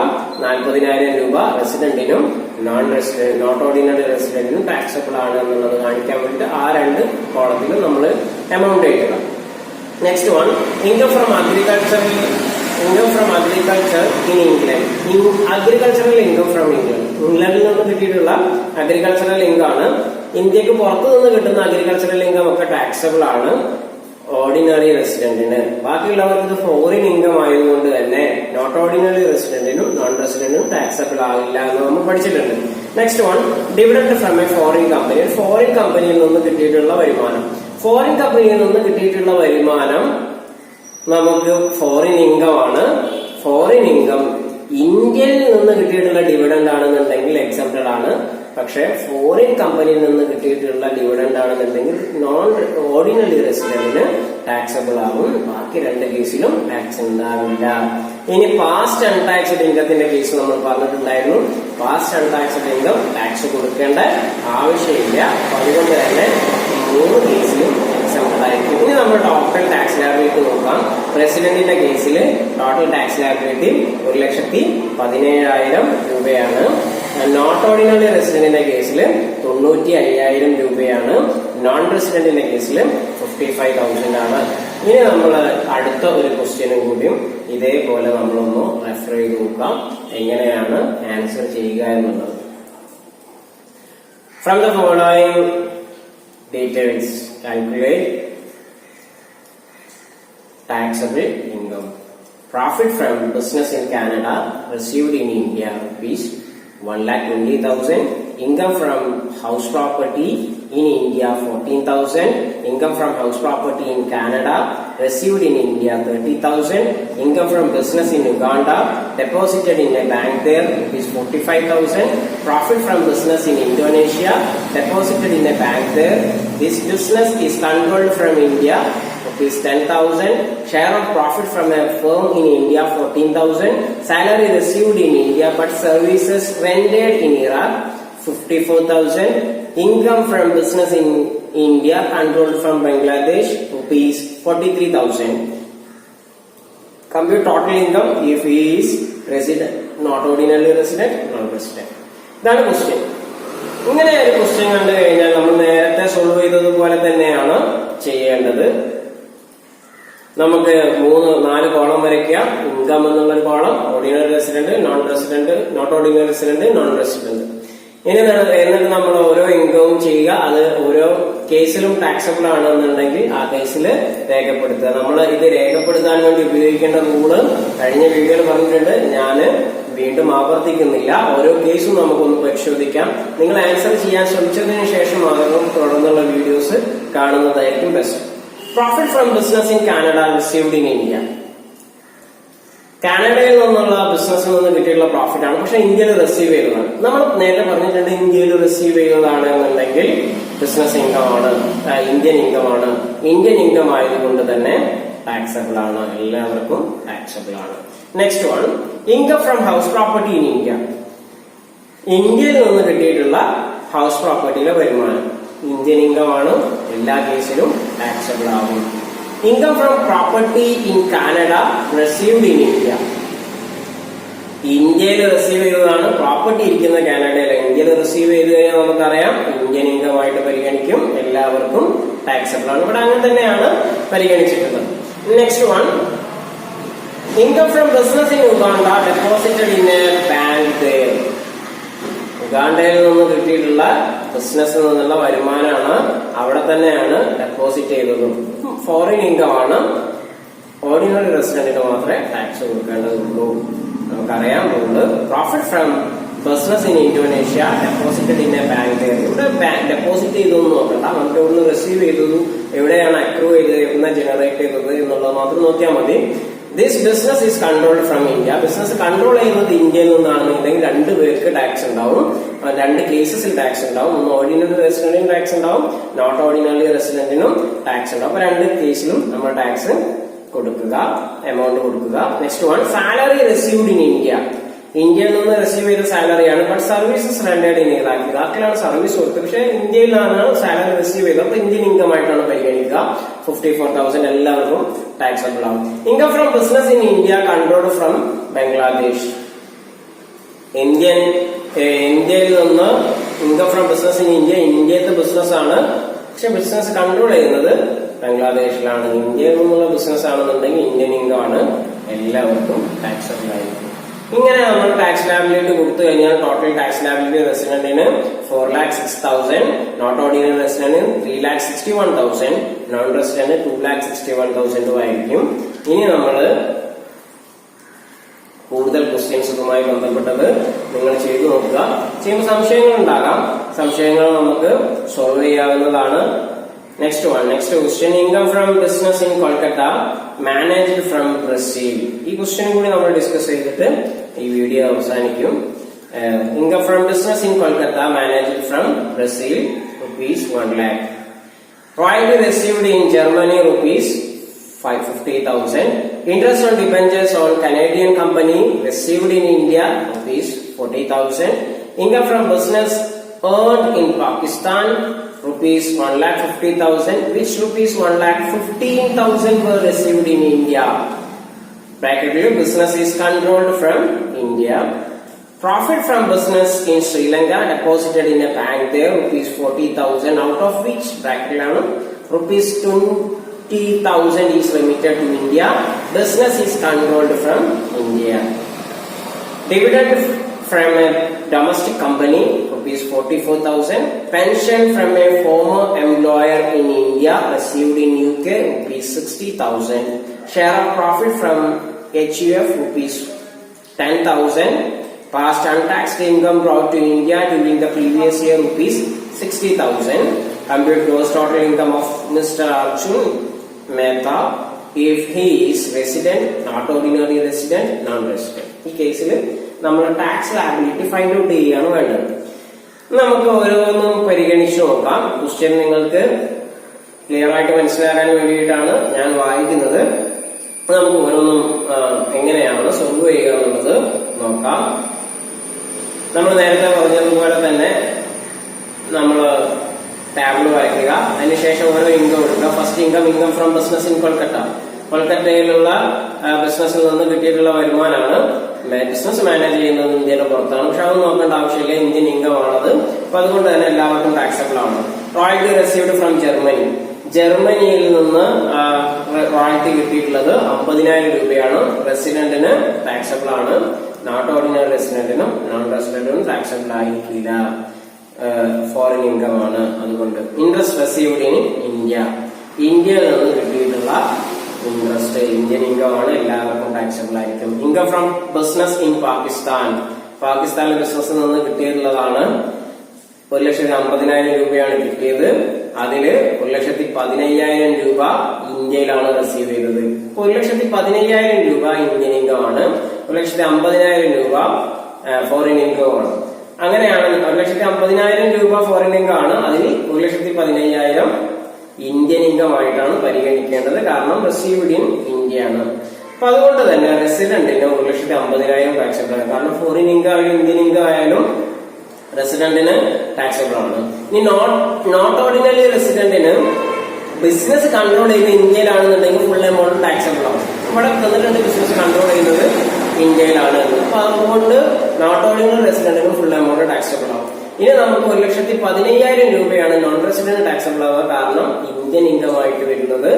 40,000 രൂപ റെസിഡന്റിനും നോട്ട് ഓർഡിനറി റെസിഡന്റിനും ടാക്സബിൾ ആണ് എന്നുള്ളത് കാണിക്കാൻ വേണ്ടിയിട്ട് ആ 2 കോളത്തിലും നമ്മൾ എമൗണ്ട് എഴുതുക. Next one, income from agriculture in England. Agricultural income from ഇംഗ്ലണ്ടിൽ നിന്ന് കിട്ടിയിട്ടുള്ള അഗ്രികൾച്ചറൽ ഇൻകം ആണ്. ഇന്ത്യക്ക് പുറത്തു നിന്ന് കിട്ടുന്ന അഗ്രികൾച്ചറൽ ഇൻകം ഒക്കെ ടാക്സബിൾ ആണ് ഓർഡിനറി റെസിഡന്റിന്. ബാക്കിയുള്ളവർക്ക് ഇത് ഫോറിൻ ഇൻകം ആയതുകൊണ്ട് തന്നെ നോട്ട് ഓർഡിനറി റെസിഡന്റിനും നോൺ റെസിഡന്റിനും ടാക്സബിൾ ആകില്ല എന്ന് നമ്മൾ പഠിച്ചിട്ടുണ്ട്. Next one, dividend from A foreign company. Foreign കമ്പനിയിൽ നിന്ന് കിട്ടിയിട്ടുള്ള വരുമാനം. ഫോറിൻ കമ്പനിയിൽ നിന്ന് കിട്ടിയിട്ടുള്ള വരുമാനം നമുക്ക് ഫോറിൻ ഇൻകം ആണ്. ഫോറിൻ ഇൻകം ഇന്ത്യയിൽ നിന്ന് കിട്ടിയിട്ടുള്ള ഡിവിഡന്റ് ആണെന്നുണ്ടെങ്കിൽ എക്സംപ്റ്റഡ് ആണ്. പക്ഷെ ഫോറിൻ കമ്പനിയിൽ നിന്ന് കിട്ടിയിട്ടുള്ള ഡിവിഡന്റ് ആണെന്നുണ്ടെങ്കിൽ നോൺ ഓർഡിനറി റെസിഡന്റിന് ടാക്സബിൾ ആകും. ബാക്കി 2 കേസിലും ടാക്സ് ഉണ്ടാവില്ല. ഇനി പാസ്റ്റ് അൺടാക്സ്ഡ് ഇൻകത്തിന്റെ കേസ് നമ്മൾ പറഞ്ഞിട്ടുണ്ടായിരുന്നു. പാസ്റ്റ് അൺടാക്സ്ഡ് ഇൻകം ടാക്സ് കൊടുക്കേണ്ട ആവശ്യമില്ല. അതുകൊണ്ട് തന്നെ 3 കേസിലും എക്സംപ്റ്റഡ് ആയിരിക്കും. ഇനി നമ്മൾ ടോട്ടൽ ടാക്സ് ലാബിലിറ്റി നോക്കാം. റെസിഡന്റിന്റെ കേസിൽ ടോട്ടൽ ടാക്സ് ലാബിലിറ്റി 1,17,000 രൂപയാണ്. നോട്ട് ഓർഡിനറി റെസിഡന്റിന്റെ കേസിൽ 95,000 രൂപയാണ്. നോൺ റെസിഡന്റിന്റെ കേസിൽ 55,000 ആണ്. ഇനി നമ്മൾ അടുത്ത ഒരു ക്വസ്റ്റ്യനും കൂടിയും ഇതേപോലെ നമ്മളൊന്ന് റെഫർ ചെയ്ത് നോക്കാം എങ്ങനെയാണ് ആൻസർ ചെയ്യുക എന്നുള്ളത്. From the following details calculate taxable income. Profit from business in Canada received in India rupees 1,20,000. Income from house property in India 14,000. Income from house property in Canada received in India 30,000. Income from business in Uganda deposited in a bank there rupees 45,000. Profit from business in Indonesia deposited in a bank there. This business is controlled from India rupees 10,000. Share of profit from a firm in India 14,000. Salary received in India but services rendered in Iraq 54,000. Income from business in India controlled from Bangladesh rupees 43,000. Compute total income if he is resident, not ordinary resident, non-resident. ഇതാണ് ക്വസ്റ്റ്യൻ. ഇങ്ങനെ ഒരു ക്വസ്റ്റ്യൻ കണ്ടു കഴിഞ്ഞാൽ നമ്മൾ നേരത്തെ സോൾവ് ചെയ്തതുപോലെ തന്നെയാണ് ചെയ്യേണ്ടത്. നമുക്ക് 3-4 കോളം വരയ്ക്കുക. ഇൻകം എന്നുള്ളൊരു column, ordinary resident, non resident, not ordinary resident, non resident. ഇനി എന്നിട്ട് നമ്മൾ ഓരോ ഇൻകവും ചെയ്യുക. അത് ഓരോ കേസിലും ടാക്സബിൾ ആണെന്നുണ്ടെങ്കിൽ ആ കേസിൽ രേഖപ്പെടുത്തുക. നമ്മൾ ഇത് രേഖപ്പെടുത്താൻ വേണ്ടി ഉപയോഗിക്കേണ്ട റൂള് കഴിഞ്ഞ വീഡിയോയിൽ പറഞ്ഞിട്ടുണ്ട്. ഞാൻ വീണ്ടും ആവർത്തിക്കുന്നില്ല. ഓരോ കേസും നമുക്കൊന്ന് പരിശോധിക്കാം. നിങ്ങൾ ആൻസർ ചെയ്യാൻ ശ്രമിച്ചതിന് ശേഷം മാത്രം തുടർന്നുള്ള വീഡിയോസ് കാണുന്നതായിരിക്കും best. Profit from business in Canada received in India. കാനഡയിൽ നിന്നുള്ള ബിസിനസ്സിൽ നിന്ന് കിട്ടിയുള്ള പ്രോഫിറ്റ് ആണ്, പക്ഷെ ഇന്ത്യയിൽ റിസീവ് ചെയ്തതാണ്. നമ്മൾ നേരത്തെ പറഞ്ഞിട്ടുണ്ട് ഇന്ത്യയിൽ റിസീവ് ചെയ്തതാണ് എന്നുണ്ടെങ്കിൽ ബിസിനസ് ഇൻകം ആണ്, ഇന്ത്യൻ ഇൻകം ആണ്. ഇന്ത്യൻ ഇൻകം ആയതുകൊണ്ട് തന്നെ ടാക്സബിൾ ആണ്, എല്ലാവർക്കും ടാക്സബിൾ ആണ്. Next one, income from house property in India. ഇന്ത്യയിൽ നിന്ന് കിട്ടിയിട്ടുള്ള ഹൗസ് പ്രോപ്പർട്ടിയിലെ വരുമാനം ഇന്ത്യൻ ഇൻകം ആണ്, എല്ലാ കേസിലും ടാക്സബിൾ ആകും. Income from property in Canada received in India. ഇന്ത്യയിൽ റിസീവ് ചെയ്തതാണ്, പ്രോപ്പർട്ടി ഇരിക്കുന്ന കാനഡയിൽ. ഇന്ത്യയിൽ റിസീവ് ചെയ്ത് കഴിഞ്ഞാൽ നമുക്കറിയാം ഇന്ത്യൻ ഇൻകം ആയിട്ട് പരിഗണിക്കും, എല്ലാവർക്കും ടാക്സബിൾ ആണ്. ഇവിടെ അങ്ങനെ തന്നെയാണ് പരിഗണിച്ചിട്ടുള്ളത്. Next one, income from business in Uganda deposited in a bank there. ഉഗാണ്ടയിൽ നിന്ന് കിട്ടിയിട്ടുള്ള ബിസിനസ്സിൽ നിന്നുള്ള വരുമാനമാണ്, അവിടെ തന്നെയാണ് ഡെപ്പോസിറ്റ് ചെയ്തതും. ഫോറിൻ ഇൻകം ആണ്, ഓർഡിനറി റെസിഡന്റിന് മാത്രമേ ടാക്സ് കൊടുക്കേണ്ടതുള്ളൂ. നമുക്കറിയാം rule. Profit from business in Indonesia deposited in a bank. ഇവിടെ ഡെപ്പോസിറ്റ് ചെയ്തൊന്നും നോക്കണ്ട, നമുക്ക് ഇവിടുന്ന് റിസീവ് ചെയ്തതു, എവിടെയാണ് അക്രൂ ചെയ്തത്, എവിടുന്ന ജനറേറ്റ് ചെയ്തത് എന്നുള്ളത് മാത്രം നോക്കിയാൽ മതി. This business is controlled from India. Business control ചെയ്യുന്നത് ഇന്ത്യയിൽ നിന്നാണെന്നുണ്ടെങ്കിൽ 2 പേർക്ക് ടാക്സ് ഉണ്ടാവും, 2 കേസസിൽ ടാക്സ് ഉണ്ടാവും. ഒന്ന് ഓർഡിനറി റെസിഡന്റിനും ടാക്സ് ഉണ്ടാവും, നോട്ട് ഓർഡിനറി റെസിഡന്റിനും ടാക്സ് ഉണ്ടാവും. അപ്പൊ 2 കേസിലും നമ്മൾ ടാക്സ് കൊടുക്കുക, എമൗണ്ട് കൊടുക്കുക. Next one, salary received in India. ഇന്ത്യയിൽ നിന്ന് റിസീവ് ചെയ്ത സാലറിയാണ്, but services rendered in Iraq. ഇറാഖിലാണ് സർവീസ് കൊടുത്തത്, പക്ഷെ ഇന്ത്യയിലാണ് സാലറി റിസീവ് ചെയ്തത്. അപ്പൊ ഇന്ത്യൻ ഇൻകം ആയിട്ടാണ് പരിഗണിക്കുക. 54,000 എല്ലാവർക്കും ടാക്സബിൾ ആവും. Income from business in India controlled from Bangladesh. ഇന്ത്യയിൽ നിന്ന് ഇൻകം ഫ്രം ബിസിനസ് ഇൻ ഇന്ത്യയിലത്തെ ബിസിനസ് ആണ്, പക്ഷെ ബിസിനസ് കൺട്രോൾ ചെയ്യുന്നത് ബംഗ്ലാദേശിലാണ്. ഇന്ത്യയിൽ നിന്നുള്ള ബിസിനസ് ആണെന്നുണ്ടെങ്കിൽ ഇന്ത്യൻ ഇൻകം ആണ്, എല്ലാവർക്കും ടാക്സബിൾ ആയിരിക്കും. ഇങ്ങനെ നമ്മൾ ടാക്സ് ലാബിലിറ്റി കൊടുത്തു കഴിഞ്ഞാൽ ടോട്ടൽ ടാക്സ് ലാബിലിറ്റി റെസിഡന്റിന് 4,06,000, നോട്ട് ഓർഡിനറി റെസിഡന്റിന് 3,61,000, നോൺ റെസിഡന്റ് 2,61,000 ആയിരിക്കും. ഇനി നമ്മൾ കൂടുതൽ ക്വസ്റ്റ്യൻസ് ഇതുമായി ബന്ധപ്പെട്ടത് നിങ്ങൾ ചെയ്തു നോക്കുക. ചെയ്യുമ്പോൾ സംശയങ്ങൾ ഉണ്ടാകാം, സംശയങ്ങൾ നമുക്ക് സോൾവ് ചെയ്യാവുന്നതാണ്. Next question, income from business in Kolkata managed from Brazil. ഈ ക്വസ്റ്റ്യൻ കൂടി നമ്മൾ ഡിസ്കസ് ചെയ്തിട്ട് ഈ വീഡിയോ അവസാനിക്കും. Income from business in Kolkata managed from Brazil ₹1 lakh. Royalty received in Germany ₹50,000. Interest on debentures on Canadian company received in India ₹40,000. Income from business earned in Pakistan ₹1,50,000, which ₹1,15,000 were received in India. Bracket business is controlled from India. Profit from business in Sri Lanka deposited in a bank there ₹40,000, out of which bracket ₹20,000 is remitted to India. Business is controlled from India. Dividend from a domestic company ₹44,000. Pension from a former employer in India received in UK ₹60,000. Share of profit from HUF ₹10,000. Past untaxed income brought to India during the previous year ₹60,000. Compute gross total income of Mr. Arjun Mehta if he is resident, not ordinary resident, non-resident. ഈ കേസിൽ നമ്മൾ ടാക്സ് ലയബിലിറ്റി ഫൈൻഡ് ഔട്ട് ചെയ്യുകയാണ് വേണ്ടത്. നമുക്ക് ഓരോന്നും പരിഗണിച്ചു നോക്കാം. ക്വസ്റ്റ്യൻ നിങ്ങൾക്ക് ക്ലിയർ ആയിട്ട് മനസ്സിലാക്കാൻ വേണ്ടിയിട്ടാണ് ഞാൻ വായിക്കുന്നത്. നമുക്ക് ഓരോന്നും എങ്ങനെയാണ് സോൾവ് ചെയ്യുക എന്നുള്ളത് നോക്കാം. നമ്മൾ നേരത്തെ പറഞ്ഞതുപോലെ തന്നെ നമ്മൾ ടാബിൾ വായിക്കുക, അതിനുശേഷം ഓരോ ഇൻകം എടുക്കുക. First income from business in Kolkata. കൊൽക്കത്തയിലുള്ള ബിസിനസ്സിൽ നിന്ന് കിട്ടിയിട്ടുള്ള വരുമാനമാണ്. ബിസിനസ് മാനേജ് ചെയ്യുന്നത് ഇന്ത്യയുടെ പുറത്താണ്, പക്ഷെ അത് നോക്കേണ്ട ആവശ്യമില്ല, ഇന്ത്യൻ ഇൻകം ആണത്. അപ്പൊ അതുകൊണ്ട് തന്നെ എല്ലാവർക്കും ടാക്സബിൾ ആണ്. Royalty received from Germany. ജർമ്മനിയിൽ നിന്ന് റോയൽറ്റി കിട്ടിയിട്ടുള്ളത് 50,000 രൂപയാണ്. റെസിഡന്റിന് ടാക്സബിൾ ആണ്, നോട്ട് ഓർഡിനറി റെസിഡന്റിനും നോൺ റെസിഡന്റിനും ടാക്സബിൾ ആയിരിക്കില്ല, ഫോറിൻ ഇൻകം ആണ്. അതുകൊണ്ട് ഇൻട്രസ്റ്റ് റിസീവ്ഡ് ഇൻ ഇന്ത്യ. ഇന്ത്യയിൽ നിന്ന് കിട്ടിയിട്ടുള്ള ഇൻട്രസ്റ്റ് ഇന്ത്യൻ ഇൻകം ആണ്, എല്ലാവർക്കും ടാക്സബിൾ ആയിരിക്കും. Income from business in Pakistan. പാകിസ്ഥാനിലെ ബിസിനസ്സിൽ നിന്ന് കിട്ടിയിട്ടുള്ളതാണ്. 1,50,000 രൂപയാണ് കിട്ടിയത്. അതില് 1,15,000 രൂപ ഇന്ത്യയിലാണ് റിസീവ് ചെയ്തത്. 1,15,000 രൂപ ഇന്ത്യൻ ഇൻകം ആണ്, 1,50,000 രൂപ ഫോറിൻ ഇൻകം ആണ്. അങ്ങനെയാണ് 1,50,000 രൂപ ഫോറിൻ ഇൻകം ആണ്, അതിൽ 1,15,000 ഇന്ത്യൻ ഇൻകം ആയിട്ടാണ് പരിഗണിക്കേണ്ടത്, കാരണം റിസീവ്ഡ് ഇൻ ഇന്ത്യ ആണ്. അപ്പൊ അതുകൊണ്ട് തന്നെ റെസിഡന്റിന് 1,50,000 ടാക്സബിൾ ആണ്. കാരണം ഫോറിൻ ഇൻകം ആയാലും ഇന്ത്യൻ ഇൻകം ആയാലും റെസിഡന്റിന് ടാക്സബിൾ ആണ്. ഇനി നോട്ട് ഓർഡിനറി റെസിഡന്റിന് ബിസിനസ് കൺട്രോൾ ചെയ്യുന്നത് ഇന്ത്യയിലാണെന്നുണ്ടെങ്കിൽ ഫുൾ എമൗണ്ട് ടാക്സബിൾ ആണ്. ഇവിടെ തന്നിട്ടുണ്ട് ബിസിനസ് കൺട്രോൾ ചെയ്യുന്നത് ഇന്ത്യയിലാണ്. അപ്പൊ അതുകൊണ്ട് നോട്ട് ഓർഡിനറി റെസിഡന്റിന് ഫുൾ എമൗണ്ട് ടാക്സബിൾ ആവും. ഇനി നമുക്ക് 1,15,000 രൂപയാണ് നോൺ റെസിഡന്റ് ടാക്സബിൾ ആവുക, കാരണം ഇന്ത്യൻ ഇൻകം ആയിട്ട് വരുന്നത്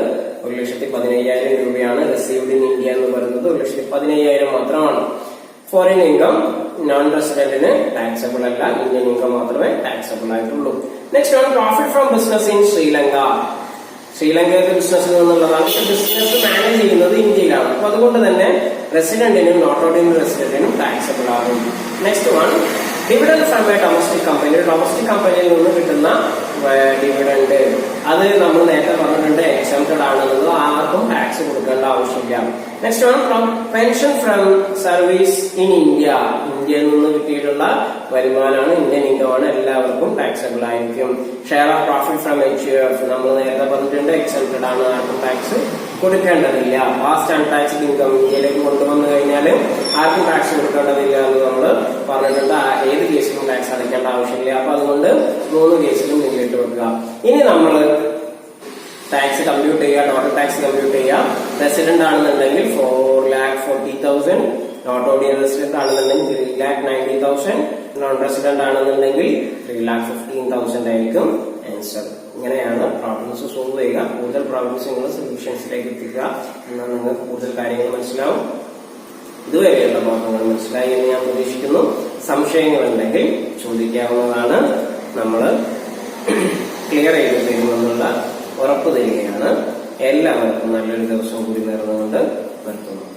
1,15,000 രൂപയാണ്. റിസീവ്ഡ് ഇൻ ഇന്ത്യ എന്ന് പറയുന്നത് 1,15,000 മാത്രമാണ്. ഫോറിൻ ഇൻകം നോൺ റെസിഡന്റിന് ടാക്സബിൾ അല്ല, ഇന്ത്യൻ ഇൻകം മാത്രമേ ടാക്സബിൾ ആയിട്ടുള്ളൂ. നെക്സ്റ്റ് ആണ് profit from business in Sri Lanka. ശ്രീലങ്കയിലെ ബിസിനസ്സിൽ നിന്നുള്ളതാണ്. ബിസിനസ് മാനേജ് ചെയ്യുന്നത് ഇന്ത്യയിലാണ്. അപ്പൊ അതുകൊണ്ട് തന്നെ റെസിഡന്റിനും നോട്ട് ഓർഡിനറി റെസിഡന്റിനും ടാക്സബിൾ ആകും. Next one, dividend from A domestic company. Domestic കമ്പനിയിൽ നിന്ന് കിട്ടുന്ന ഡിവിഡൻഡ്, അത് നമ്മൾ നേരത്തെ പറഞ്ഞിട്ടുണ്ട് എക്സംപ്റ്റഡ് ആണെന്നുള്ളത്, ആർക്കും ടാക്സ് കൊടുക്കേണ്ട ആവശ്യമില്ല. Next one, from pension from service in India. ഇന്ത്യയിൽ നിന്ന് കിട്ടിയിട്ടുള്ള വരുമാനമാണ്, ഇന്ത്യൻ ഇൻകം ആണ്, എല്ലാവർക്കും ടാക്സബിൾ ആയിരിക്കും. Share of profit from HUF, നമ്മൾ നേരത്തെ പറഞ്ഞിട്ടുണ്ട് എക്സംപ്റ്റഡ് ആണ്, ആർക്കും ടാക്സ് കൊടുക്കേണ്ടതില്ല. പാസ്റ്റ് അൺടാക്സ്ഡ് ഇൻകം ഇന്ത്യയിലേക്ക് കൊണ്ടുവന്നു കഴിഞ്ഞാൽ ആർക്കും ടാക്സ് കൊടുക്കേണ്ടതില്ല എന്ന് നമ്മൾ പറഞ്ഞിട്ടുണ്ട്. ഏത് കേസിലും ടാക്സ് അടയ്ക്കേണ്ട ആവശ്യമില്ല. അപ്പൊ അതുകൊണ്ട് 3 കേസിലും നിങ്ങൾ ഇട്ട് വെക്കുക. ഇനി നമ്മൾ ടാക്സ് കമ്പ്യൂട്ട് കമ്പ്യൂട്ട് ചെയ്യുക, ടോട്ടൽ ടാക്സ് കമ്പ്യൂട്ട് ചെയ്യുക. റെസിഡന്റ് ആണെന്നുണ്ടെങ്കിൽ 4,40,000, നോട്ട് ഓർഡിനറി റെസിഡന്റ് ആണെന്നുണ്ടെങ്കിൽ 3,90,000, നോൺ റെസിഡന്റ് ആണെന്നുണ്ടെങ്കിൽ 3,15,000 ആയിരിക്കും ആൻസർ. ഇങ്ങനെയാണ് പ്രോബ്ലംസ് സോൾവ് ചെയ്യുക. കൂടുതൽ പ്രോബ്ലംസ് നിങ്ങൾ സൊല്യൂഷൻസിലേക്ക് എത്തിക്കുക. എന്നാൽ നിങ്ങൾക്ക് കൂടുതൽ കാര്യങ്ങൾ മനസ്സിലാവും. ഇതുവരെയുള്ള ഭാഗങ്ങൾ മനസ്സിലായി എന്ന് ഞാൻ പ്രതീക്ഷിക്കുന്നു. സംശയങ്ങളുണ്ടെങ്കിൽ ചോദിക്കാവുന്നതാണ്. നമ്മൾ ക്ലിയർ ചെയ്ത് തരുമെന്നുള്ള ഉറപ്പ് തരികയാണ്. എല്ലാവർക്കും നല്ലൊരു ദിവസം കൂടി നേർന്നുകൊണ്ട് നിർത്തുന്നു.